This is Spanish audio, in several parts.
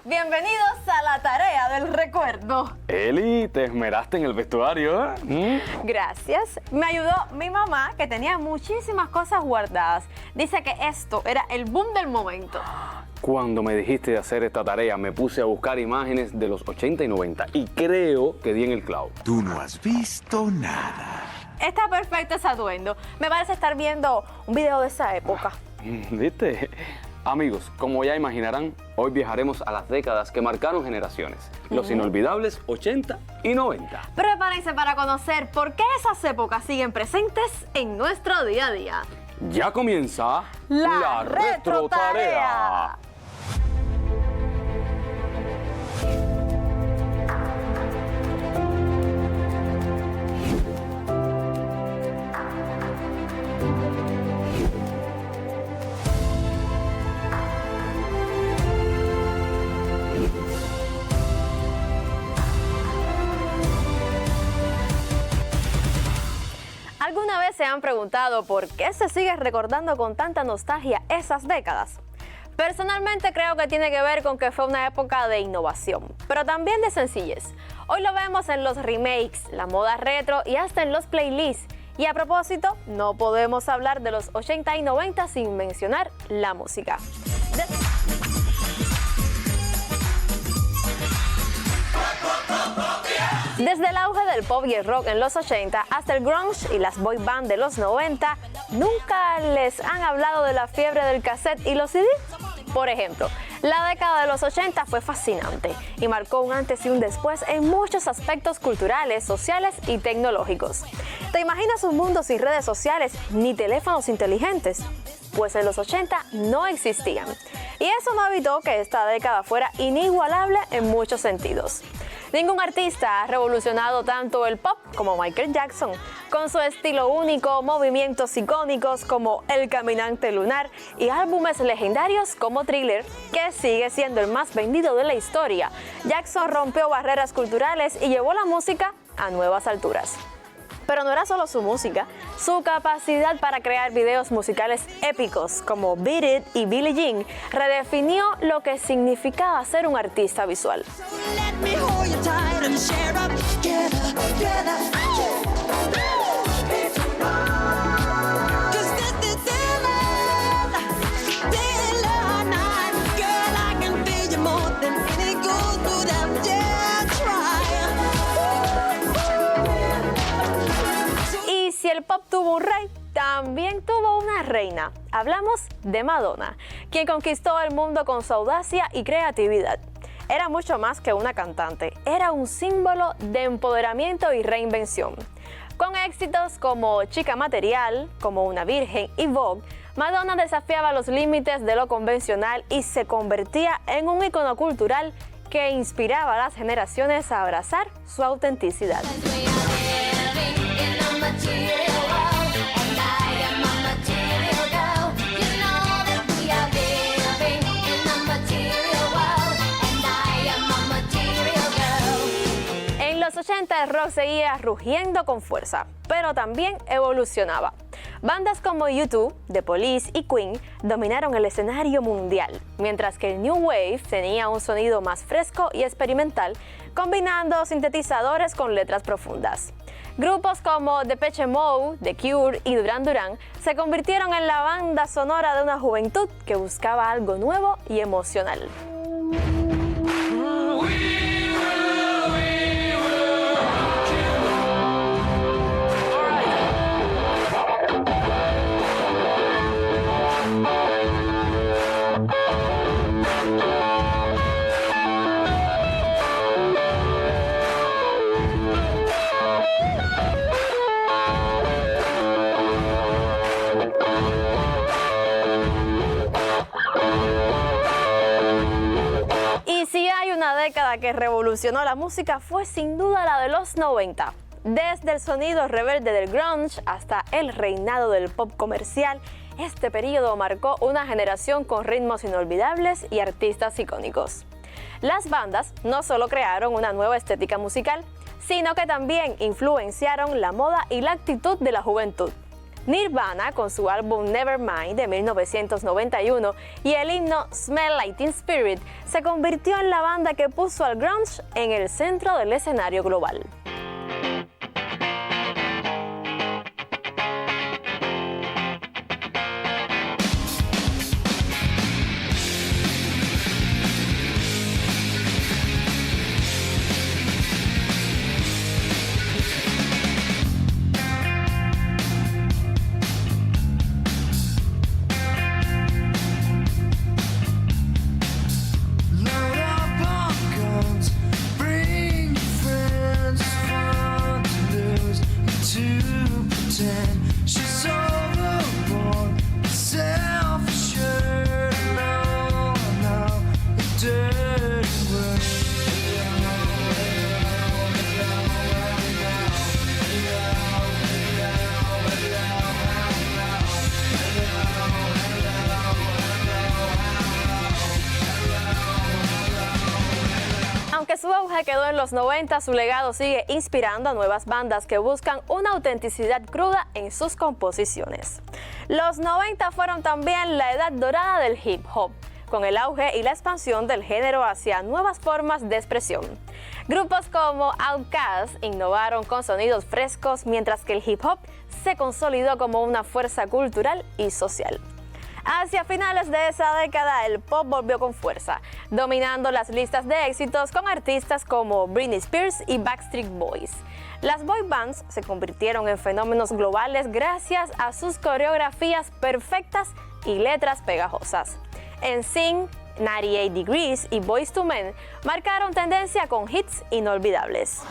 Bienvenidos a la tarea del recuerdo. Eli, te esmeraste en el vestuario, ¿eh? Gracias. Me ayudó mi mamá, que tenía muchísimas cosas guardadas. Dice que esto era el boom del momento. Cuando me dijiste de hacer esta tarea, me puse a buscar imágenes de los 80 y 90 y creo que di en el clavo. Tú no has visto nada. Está perfecto ese atuendo. Me parece estar viendo un video de esa época. ¿Viste? Amigos, como ya imaginarán, hoy viajaremos a las décadas que marcaron generaciones. Los inolvidables 80 y 90. Prepárense para conocer por qué esas épocas siguen presentes en nuestro día a día. Ya comienza La Retrotarea. ¿Alguna vez se han preguntado por qué se sigue recordando con tanta nostalgia esas décadas? Personalmente creo que tiene que ver con que fue una época de innovación, pero también de sencillez. Hoy lo vemos en los remakes, la moda retro y hasta en los playlists. Y a propósito, no podemos hablar de los 80 y 90 sin mencionar la música. Desde el auge del pop y el rock en los 80 hasta el grunge y las boy band de los 90, ¿nunca les han hablado de la fiebre del cassette y los CD? Por ejemplo, la década de los 80 fue fascinante y marcó un antes y un después en muchos aspectos culturales, sociales y tecnológicos. ¿Te imaginas un mundo sin redes sociales ni teléfonos inteligentes? Pues en los 80 no existían. Y eso no evitó que esta década fuera inigualable en muchos sentidos. Ningún artista ha revolucionado tanto el pop como Michael Jackson, con su estilo único, movimientos icónicos como El Caminante Lunar y álbumes legendarios como Thriller, que sigue siendo el más vendido de la historia. Jackson rompió barreras culturales y llevó la música a nuevas alturas. Pero no era solo su música, su capacidad para crear videos musicales épicos como Beat It y Billie Jean redefinió lo que significaba ser un artista visual. Si el pop tuvo un rey, también tuvo una reina. Hablamos de Madonna, quien conquistó el mundo con su audacia y creatividad. Era mucho más que una cantante, era un símbolo de empoderamiento y reinvención. Con éxitos como Chica Material, Como una Virgen y Vogue, Madonna desafiaba los límites de lo convencional y se convertía en un ícono cultural que inspiraba a las generaciones a abrazar su autenticidad. En los 80 el rock seguía rugiendo con fuerza, pero también evolucionaba. Bandas como U2, The Police y Queen dominaron el escenario mundial, mientras que el New Wave tenía un sonido más fresco y experimental, combinando sintetizadores con letras profundas. Grupos como Depeche Mode, The Cure y Duran Duran se convirtieron en la banda sonora de una juventud que buscaba algo nuevo y emocional. Década que revolucionó la música fue sin duda la de los 90. Desde el sonido rebelde del grunge hasta el reinado del pop comercial, este periodo marcó una generación con ritmos inolvidables y artistas icónicos. Las bandas no solo crearon una nueva estética musical, sino que también influenciaron la moda y la actitud de la juventud. Nirvana con su álbum Nevermind de 1991 y el himno Smell Like Teen Spirit se convirtió en la banda que puso al grunge en el centro del escenario global. Aunque su auge quedó en los 90, su legado sigue inspirando a nuevas bandas que buscan una autenticidad cruda en sus composiciones. Los 90 fueron también la edad dorada del hip hop, con el auge y la expansión del género hacia nuevas formas de expresión. Grupos como Outkast innovaron con sonidos frescos, mientras que el hip hop se consolidó como una fuerza cultural y social. Hacia finales de esa década, el pop volvió con fuerza, dominando las listas de éxitos con artistas como Britney Spears y Backstreet Boys. Las boy bands se convirtieron en fenómenos globales gracias a sus coreografías perfectas y letras pegajosas. NSYNC, 98 Degrees y Boyz II Men marcaron tendencia con hits inolvidables.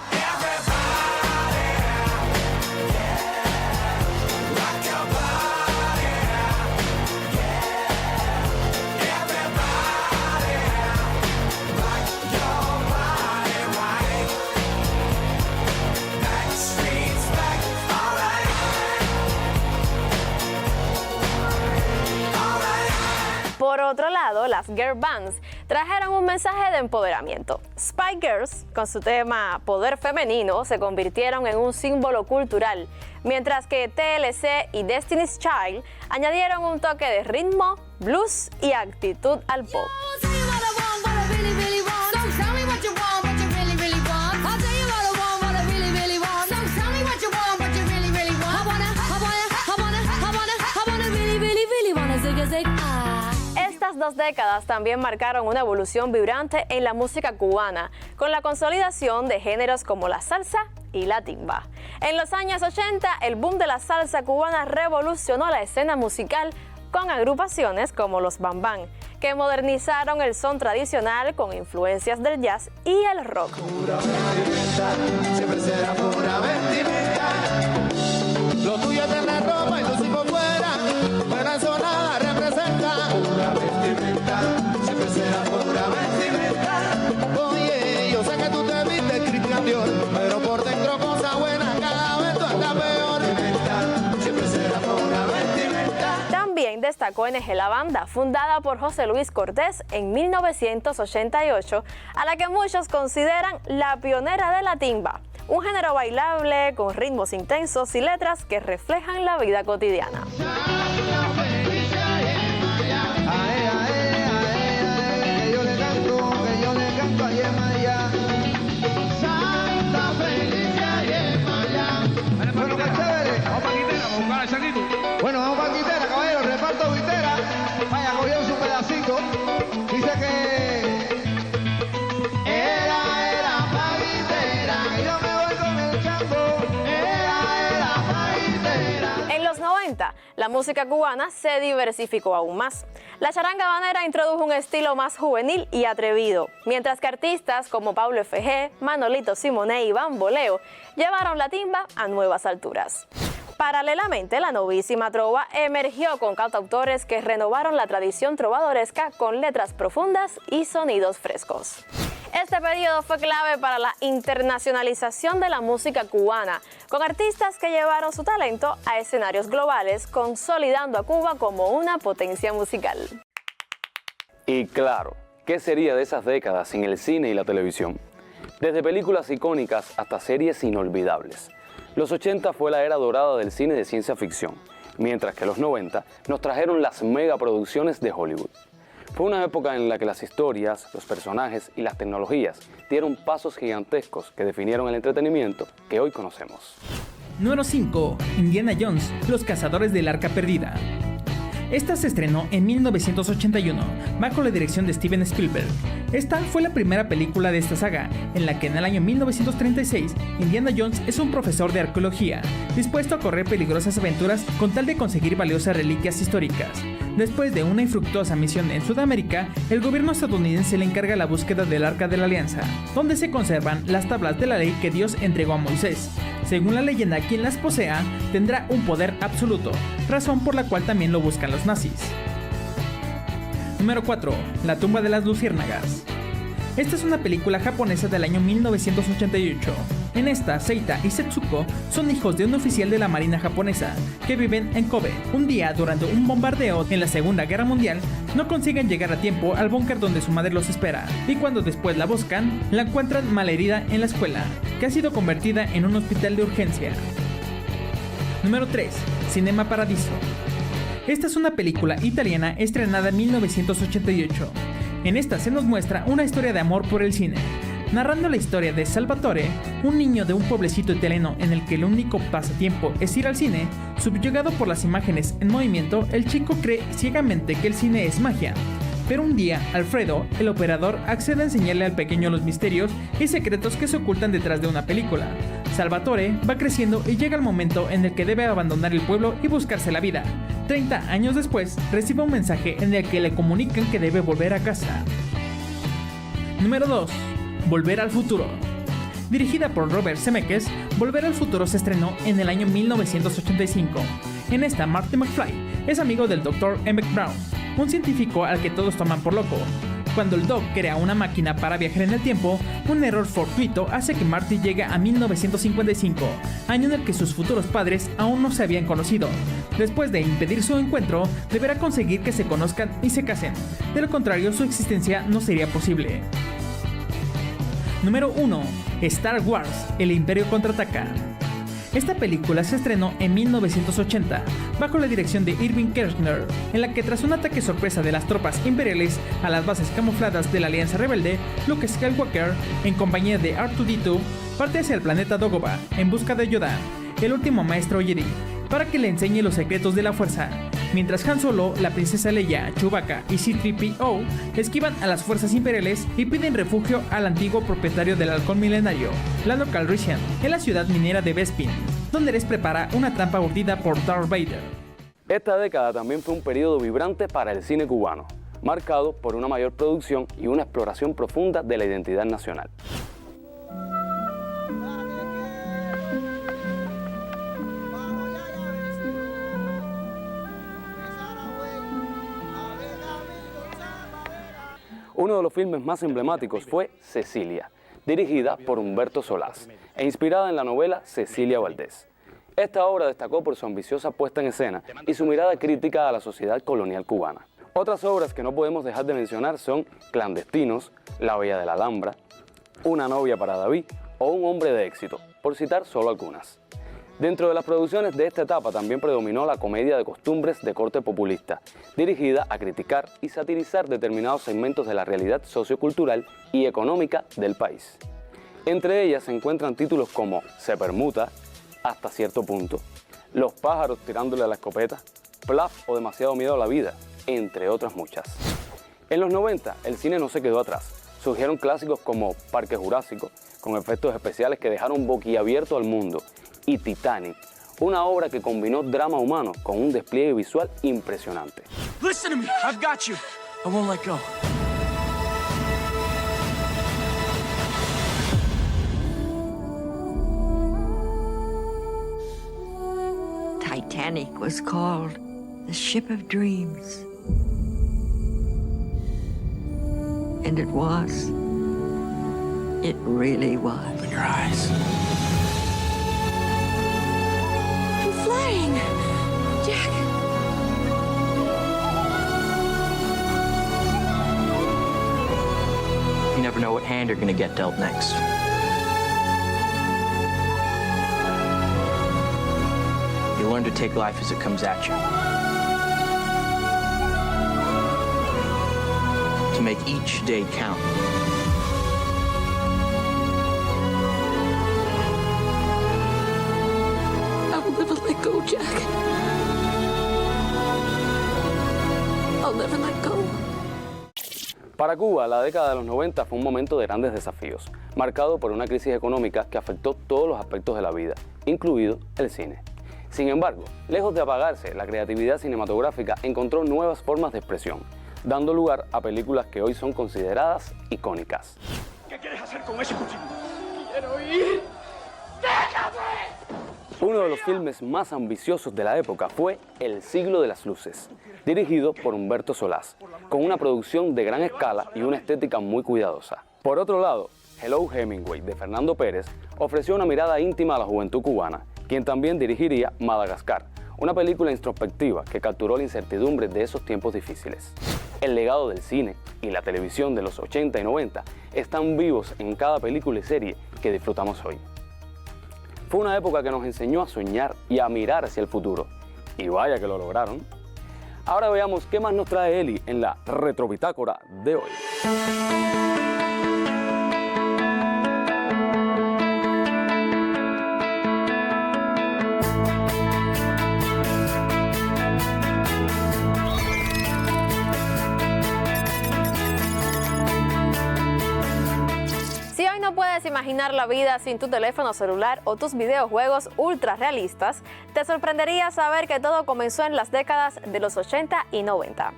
Por otro lado, las girl bands trajeron un mensaje de empoderamiento. Spice Girls, con su tema Poder Femenino, se convirtieron en un símbolo cultural, mientras que TLC y Destiny's Child añadieron un toque de ritmo, blues y actitud al pop. Estas dos décadas también marcaron una evolución vibrante en la música cubana, con la consolidación de géneros como la salsa y la timba. En los años 80, el boom de la salsa cubana revolucionó la escena musical con agrupaciones como los Bam Bam, que modernizaron el son tradicional con influencias del jazz y el rock. Pura vestimenta, siempre será pura vestimenta. Lo tuyo es tener ropa y lucir por fuera, pero eso nada representa. Pura vestimenta, siempre será pura vestimenta. Oye, yo sé que tú te vistes Christian Dior, pero por dentro cosa buena, cada vez tú estás peor. Siempre será pura vestimenta. También destacó NG La Banda, fundada por José Luis Cortés en 1988, a la que muchos consideran la pionera de la timba, un género bailable con ritmos intensos y letras que reflejan la vida cotidiana. Bueno, vamos para Quintera, caballero, reparto Quintera. Vaya, cogió su pedacito. Dice que era pa' Quintera, y yo me voy con el chambo. Era pa' Quintera. En los 90, la música cubana se diversificó aún más. La charanga habanera introdujo un estilo más juvenil y atrevido, mientras que artistas como Pablo F.G., Manolito Simoné y Bamboleo llevaron la timba a nuevas alturas. Paralelamente, la novísima trova emergió con cantautores que renovaron la tradición trovadoresca con letras profundas y sonidos frescos. Este periodo fue clave para la internacionalización de la música cubana, con artistas que llevaron su talento a escenarios globales, consolidando a Cuba como una potencia musical. Y claro, ¿qué sería de esas décadas sin el cine y la televisión? Desde películas icónicas hasta series inolvidables. Los 80 fue la era dorada del cine de ciencia ficción, mientras que los 90 nos trajeron las megaproducciones de Hollywood. Fue una época en la que las historias, los personajes y las tecnologías dieron pasos gigantescos que definieron el entretenimiento que hoy conocemos. Número 5. Indiana Jones, Los Cazadores del Arca Perdida. Esta se estrenó en 1981, bajo la dirección de Steven Spielberg. Esta fue la primera película de esta saga, en la que en el año 1936, Indiana Jones es un profesor de arqueología, dispuesto a correr peligrosas aventuras con tal de conseguir valiosas reliquias históricas. Después de una infructuosa misión en Sudamérica, el gobierno estadounidense le encarga la búsqueda del Arca de la Alianza, donde se conservan las tablas de la ley que Dios entregó a Moisés. Según la leyenda, quien las posea tendrá un poder absoluto, razón por la cual también lo buscan los nazis. Número 4. La tumba de las luciérnagas. Esta es una película japonesa del año 1988. En esta, Seita y Setsuko son hijos de un oficial de la marina japonesa que viven en Kobe. Un día, durante un bombardeo en la Segunda Guerra Mundial, no consiguen llegar a tiempo al búnker donde su madre los espera, y cuando después la buscan, la encuentran malherida en la escuela, que ha sido convertida en un hospital de urgencia. Número 3. Cinema Paradiso. Esta es una película italiana estrenada en 1988. En esta se nos muestra una historia de amor por el cine, narrando la historia de Salvatore, un niño de un pueblecito italiano en el que el único pasatiempo es ir al cine. Subyugado por las imágenes en movimiento, el chico cree ciegamente que el cine es magia. Pero un día, Alfredo, el operador, accede a enseñarle al pequeño los misterios y secretos que se ocultan detrás de una película. Salvatore va creciendo y llega el momento en el que debe abandonar el pueblo y buscarse la vida. 30 años después, recibe un mensaje en el que le comunican que debe volver a casa. Número 2. Volver al futuro. Dirigida por Robert Zemeckis, Volver al futuro se estrenó en el año 1985. En esta, Marty McFly es amigo del Dr. Emmett Brown, un científico al que todos toman por loco. Cuando el Doc crea una máquina para viajar en el tiempo, un error fortuito hace que Marty llegue a 1955, año en el que sus futuros padres aún no se habían conocido. Después de impedir su encuentro, deberá conseguir que se conozcan y se casen. De lo contrario, su existencia no sería posible. Número 1. Star Wars, El Imperio Contraataca. Esta película se estrenó en 1980, bajo la dirección de Irving Kershner, en la que tras un ataque sorpresa de las tropas imperiales a las bases camufladas de la Alianza Rebelde, Luke Skywalker, en compañía de R2-D2, parte hacia el planeta Dagobah en busca de Yoda, el último maestro Jedi, para que le enseñe los secretos de la fuerza. Mientras Han Solo, la princesa Leia, Chewbacca y C-3PO esquivan a las fuerzas imperiales y piden refugio al antiguo propietario del halcón milenario, Lando Calrissian, en la ciudad minera de Bespin, donde les prepara una trampa urdida por Darth Vader. Esta década también fue un periodo vibrante para el cine cubano, marcado por una mayor producción y una exploración profunda de la identidad nacional. Uno de los filmes más emblemáticos fue Cecilia, dirigida por Humberto Solás e inspirada en la novela Cecilia Valdés. Esta obra destacó por su ambiciosa puesta en escena y su mirada crítica a la sociedad colonial cubana. Otras obras que no podemos dejar de mencionar son Clandestinos, La Bella de la Alhambra, Una novia para David o Un hombre de éxito, por citar solo algunas. Dentro de las producciones de esta etapa también predominó la comedia de costumbres de corte populista, dirigida a criticar y satirizar determinados segmentos de la realidad sociocultural y económica del país. Entre ellas se encuentran títulos como Se permuta, Hasta cierto punto, Los pájaros tirándole a la escopeta, Plaf o Demasiado miedo a la vida, entre otras muchas. En los 90 el cine no se quedó atrás. Surgieron clásicos como Parque Jurásico, con efectos especiales que dejaron boquiabierto al mundo, y Titanic, una obra que combinó drama humano con un despliegue visual impresionante. Listen to me, I've got you. I won't let go. Titanic was called the Ship of Dreams. And it was. It really was. Open your eyes. I'm flying! Jack! You never know what hand you're gonna get dealt next. You learn to take life as it comes at you. To make each day count. I'll never let go, Jack. I'll never let go. Para Cuba, la década de los 90 fue un momento de grandes desafíos, marcado por una crisis económica que afectó todos los aspectos de la vida, incluido el cine. Sin embargo, lejos de apagarse, la creatividad cinematográfica encontró nuevas formas de expresión, dando lugar a películas que hoy son consideradas icónicas. ¿Qué quieres hacer con ese cuchillo? ¡Quiero ir! Uno de los filmes más ambiciosos de la época fue El siglo de las luces, dirigido por Humberto Solás, con una producción de gran escala y una estética muy cuidadosa. Por otro lado, Hello Hemingway, de Fernando Pérez, ofreció una mirada íntima a la juventud cubana, quien también dirigiría Madagascar, una película introspectiva que capturó la incertidumbre de esos tiempos difíciles. El legado del cine y la televisión de los 80 y 90 están vivos en cada película y serie que disfrutamos hoy. Fue una época que nos enseñó a soñar y a mirar hacia el futuro. Y vaya que lo lograron. Ahora veamos qué más nos trae Eli en la Retrobitácora de hoy. Si hoy no puedes imaginar la vida sin tu teléfono celular o tus videojuegos ultra realistas, te sorprendería saber que todo comenzó en las décadas de los 80 y 90.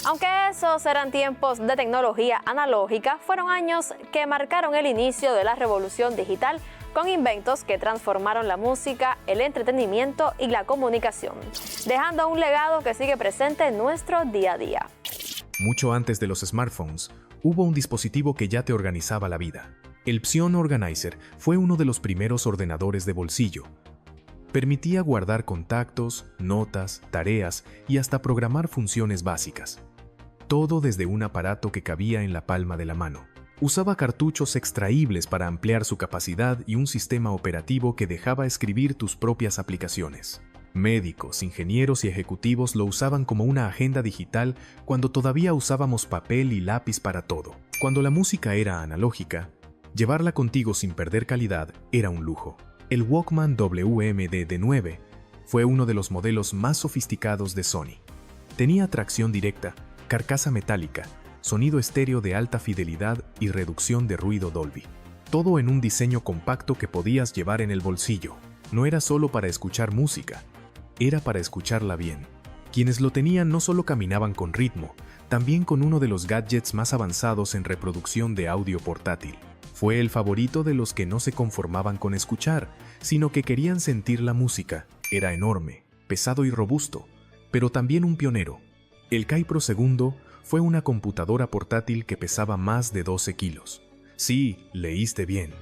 Aunque esos eran tiempos de tecnología analógica, fueron años que marcaron el inicio de la revolución digital con inventos que transformaron la música, el entretenimiento y la comunicación, dejando un legado que sigue presente en nuestro día a día. Mucho antes de los smartphones, hubo un dispositivo que ya te organizaba la vida. El Psion Organizer fue uno de los primeros ordenadores de bolsillo. Permitía guardar contactos, notas, tareas y hasta programar funciones básicas. Todo desde un aparato que cabía en la palma de la mano. Usaba cartuchos extraíbles para ampliar su capacidad y un sistema operativo que dejaba escribir tus propias aplicaciones. Médicos, ingenieros y ejecutivos lo usaban como una agenda digital cuando todavía usábamos papel y lápiz para todo. Cuando la música era analógica, llevarla contigo sin perder calidad era un lujo. El Walkman WMD D9 fue uno de los modelos más sofisticados de Sony. Tenía tracción directa, carcasa metálica, sonido estéreo de alta fidelidad y reducción de ruido Dolby. Todo en un diseño compacto que podías llevar en el bolsillo. No era solo para escuchar música, era para escucharla bien. Quienes lo tenían no solo caminaban con ritmo, también con uno de los gadgets más avanzados en reproducción de audio portátil. Fue el favorito de los que no se conformaban con escuchar, sino que querían sentir la música. Era enorme, pesado y robusto, pero también un pionero. El Kaypro II fue una computadora portátil que pesaba más de 12 kilos. Sí, leíste bien.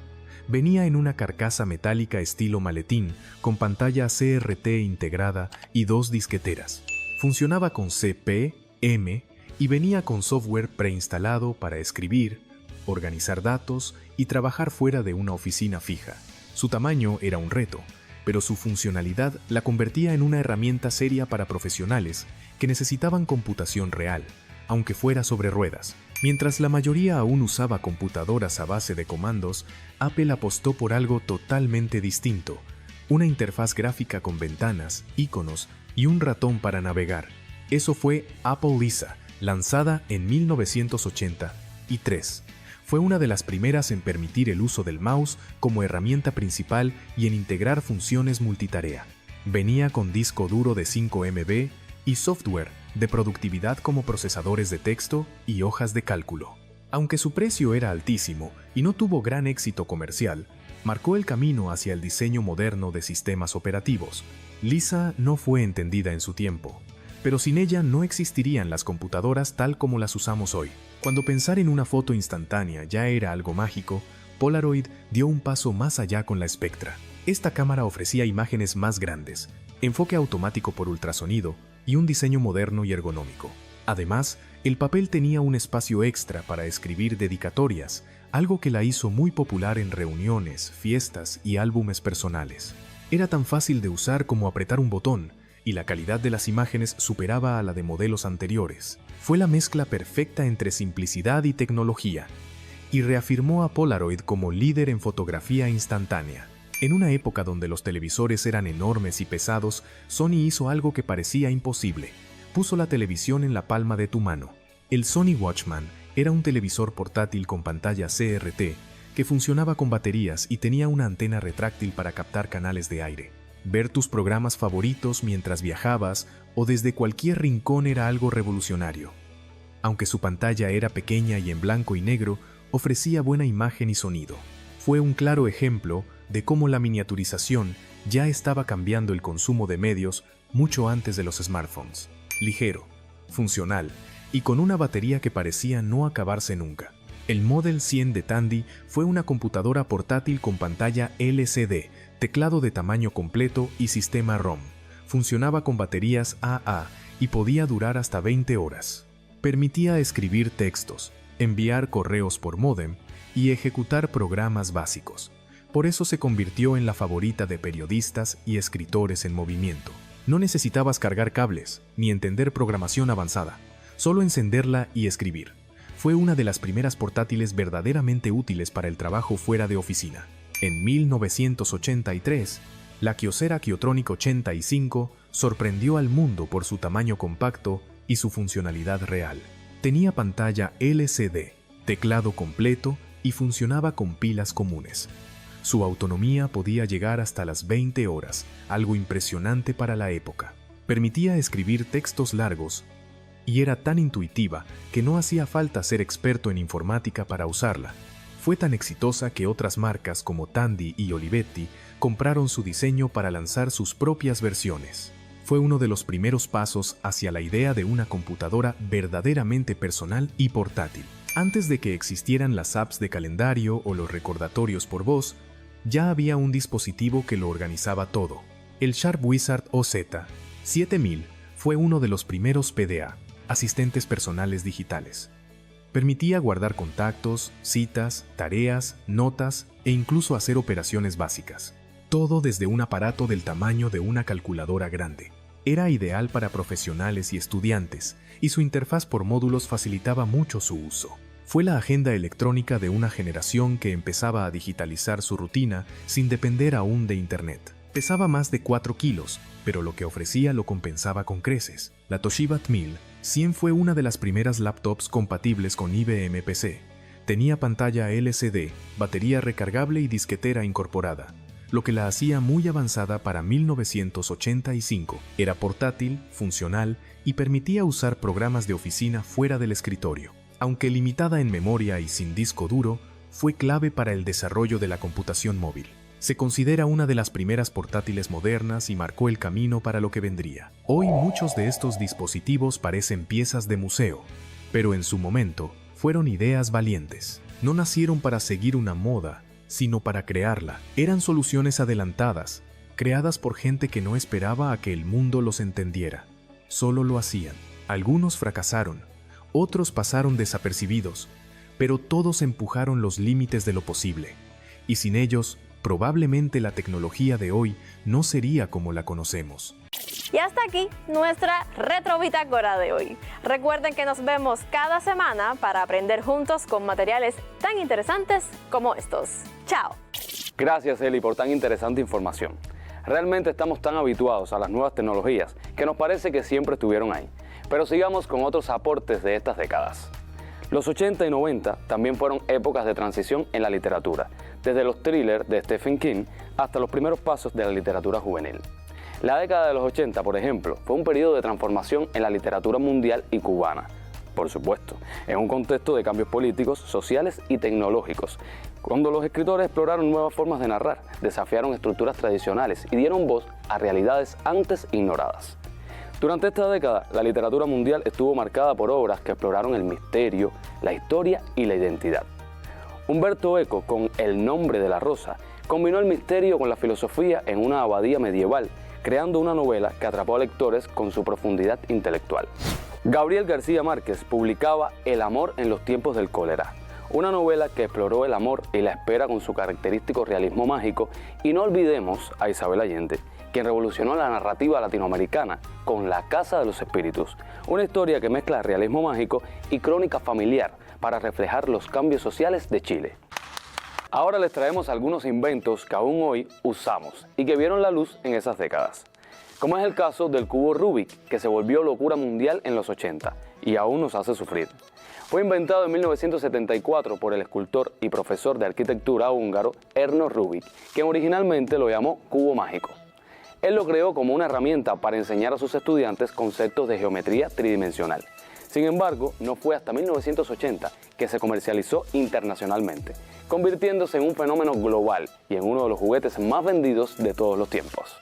Venía en una carcasa metálica estilo maletín, con pantalla CRT integrada y 2 disqueteras. Funcionaba con CP, M y venía con software preinstalado para escribir, organizar datos y trabajar fuera de una oficina fija. Su tamaño era un reto, pero su funcionalidad la convertía en una herramienta seria para profesionales que necesitaban computación real, aunque fuera sobre ruedas. Mientras la mayoría aún usaba computadoras a base de comandos, Apple apostó por algo totalmente distinto: una interfaz gráfica con ventanas, iconos y un ratón para navegar. Eso fue Apple Lisa, lanzada en 1983. Fue una de las primeras en permitir el uso del mouse como herramienta principal y en integrar funciones multitarea. Venía con disco duro de 5 MB y software de productividad como procesadores de texto y hojas de cálculo. Aunque su precio era altísimo y no tuvo gran éxito comercial, marcó el camino hacia el diseño moderno de sistemas operativos. Lisa no fue entendida en su tiempo, pero sin ella no existirían las computadoras tal como las usamos hoy. Cuando pensar en una foto instantánea ya era algo mágico, Polaroid dio un paso más allá con la Spectra. Esta cámara ofrecía imágenes más grandes, enfoque automático por ultrasonido y un diseño moderno y ergonómico. Además, el papel tenía un espacio extra para escribir dedicatorias, algo que la hizo muy popular en reuniones, fiestas y álbumes personales. Era tan fácil de usar como apretar un botón, y la calidad de las imágenes superaba a la de modelos anteriores. Fue la mezcla perfecta entre simplicidad y tecnología, y reafirmó a Polaroid como líder en fotografía instantánea. En una época donde los televisores eran enormes y pesados, Sony hizo algo que parecía imposible. Puso la televisión en la palma de tu mano. El Sony Watchman era un televisor portátil con pantalla CRT que funcionaba con baterías y tenía una antena retráctil para captar canales de aire. Ver tus programas favoritos mientras viajabas o desde cualquier rincón era algo revolucionario. Aunque su pantalla era pequeña y en blanco y negro, ofrecía buena imagen y sonido. Fue un claro ejemplo de cómo la miniaturización ya estaba cambiando el consumo de medios mucho antes de los smartphones. Ligero, funcional y con una batería que parecía no acabarse nunca. El Model 100 de Tandy fue una computadora portátil con pantalla LCD, teclado de tamaño completo y sistema ROM. Funcionaba con baterías AA y podía durar hasta 20 horas. Permitía escribir textos, enviar correos por módem y ejecutar programas básicos. Por eso se convirtió en la favorita de periodistas y escritores en movimiento. No necesitabas cargar cables ni entender programación avanzada, solo encenderla y escribir. Fue una de las primeras portátiles verdaderamente útiles para el trabajo fuera de oficina. En 1983, la Kyocera Kyotronic 85 sorprendió al mundo por su tamaño compacto y su funcionalidad real. Tenía pantalla LCD, teclado completo y funcionaba con pilas comunes. Su autonomía podía llegar hasta las 20 horas, algo impresionante para la época. Permitía escribir textos largos y era tan intuitiva que no hacía falta ser experto en informática para usarla. Fue tan exitosa que otras marcas como Tandy y Olivetti compraron su diseño para lanzar sus propias versiones. Fue uno de los primeros pasos hacia la idea de una computadora verdaderamente personal y portátil. Antes de que existieran las apps de calendario o los recordatorios por voz, ya había un dispositivo que lo organizaba todo. El Sharp Wizard OZ 7000 fue uno de los primeros PDA, asistentes personales digitales. Permitía guardar contactos, citas, tareas, notas e incluso hacer operaciones básicas. Todo desde un aparato del tamaño de una calculadora grande. Era ideal para profesionales y estudiantes, y su interfaz por módulos facilitaba mucho su uso. Fue la agenda electrónica de una generación que empezaba a digitalizar su rutina sin depender aún de Internet. Pesaba más de 4 kilos, pero lo que ofrecía lo compensaba con creces. La Toshiba T1100 fue una de las primeras laptops compatibles con IBM PC. Tenía pantalla LCD, batería recargable y disquetera incorporada, lo que la hacía muy avanzada para 1985. Era portátil, funcional y permitía usar programas de oficina fuera del escritorio. Aunque limitada en memoria y sin disco duro, fue clave para el desarrollo de la computación móvil. Se considera una de las primeras portátiles modernas y marcó el camino para lo que vendría. Hoy muchos de estos dispositivos parecen piezas de museo, pero en su momento fueron ideas valientes. No nacieron para seguir una moda, sino para crearla. Eran soluciones adelantadas, creadas por gente que no esperaba a que el mundo los entendiera. Solo lo hacían. Algunos fracasaron, otros pasaron desapercibidos, pero todos empujaron los límites de lo posible. Y sin ellos, probablemente la tecnología de hoy no sería como la conocemos. Y hasta aquí nuestra retrobitácora de hoy. Recuerden que nos vemos cada semana para aprender juntos con materiales tan interesantes como estos. ¡Chao! Gracias, Eli, por tan interesante información. Realmente estamos tan habituados a las nuevas tecnologías que nos parece que siempre estuvieron ahí. Pero sigamos con otros aportes de estas décadas. Los 80 y 90 también fueron épocas de transición en la literatura, desde los thrillers de Stephen King hasta los primeros pasos de la literatura juvenil. La década de los 80, por ejemplo, fue un periodo de transformación en la literatura mundial y cubana. Por supuesto, en un contexto de cambios políticos, sociales y tecnológicos, cuando los escritores exploraron nuevas formas de narrar, desafiaron estructuras tradicionales y dieron voz a realidades antes ignoradas. Durante esta década, la literatura mundial estuvo marcada por obras que exploraron el misterio, la historia y la identidad. Umberto Eco, con El nombre de la rosa, combinó el misterio con la filosofía en una abadía medieval, creando una novela que atrapó a lectores con su profundidad intelectual. Gabriel García Márquez publicaba El amor en los tiempos del cólera, una novela que exploró el amor y la espera con su característico realismo mágico, y no olvidemos a Isabel Allende, quien revolucionó la narrativa latinoamericana con La Casa de los Espíritus, una historia que mezcla realismo mágico y crónica familiar para reflejar los cambios sociales de Chile. Ahora les traemos algunos inventos que aún hoy usamos y que vieron la luz en esas décadas, como es el caso del cubo Rubik, que se volvió locura mundial en los 80 y aún nos hace sufrir. Fue inventado en 1974 por el escultor y profesor de arquitectura húngaro Ernő Rubik, quien originalmente lo llamó cubo mágico. Él lo creó como una herramienta para enseñar a sus estudiantes conceptos de geometría tridimensional. Sin embargo, no fue hasta 1980 que se comercializó internacionalmente, convirtiéndose en un fenómeno global y en uno de los juguetes más vendidos de todos los tiempos.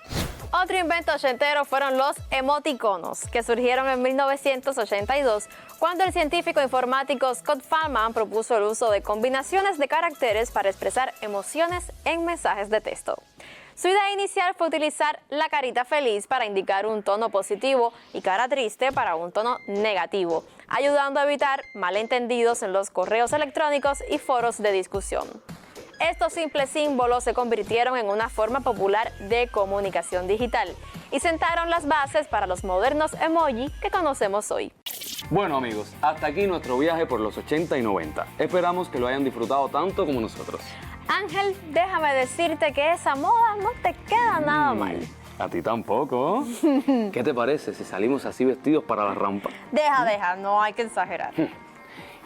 Otro invento ochentero fueron los emoticonos, que surgieron en 1982, cuando el científico informático Scott Fahlman propuso el uso de combinaciones de caracteres para expresar emociones en mensajes de texto. Su idea inicial fue utilizar la carita feliz para indicar un tono positivo y cara triste para un tono negativo, ayudando a evitar malentendidos en los correos electrónicos y foros de discusión. Estos simples símbolos se convirtieron en una forma popular de comunicación digital y sentaron las bases para los modernos emoji que conocemos hoy. Bueno amigos, hasta aquí nuestro viaje por los 80 y 90. Esperamos que lo hayan disfrutado tanto como nosotros. Ángel, déjame decirte que esa moda no te queda nada mal. A ti tampoco. ¿Qué te parece si salimos así vestidos para la rampa? Deja, no hay que exagerar.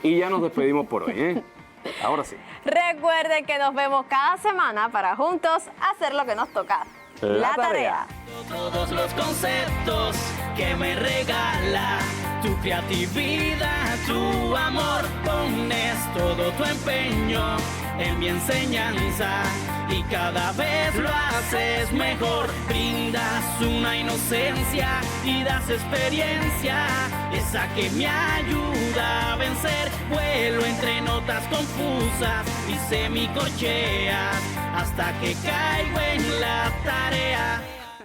Y ya nos despedimos por hoy, ¿eh? Ahora sí. Recuerden que nos vemos cada semana para juntos hacer lo que nos toca. La tarea. Todos los conceptos que me regala tu creatividad, tu amor, pones todo tu empeño en mi enseñanza y cada vez lo haces mejor. Brindas una inocencia y das experiencia, esa que me ayuda a vencer. Vuelo entre notas confusas y semicorcheas hasta que caigo en la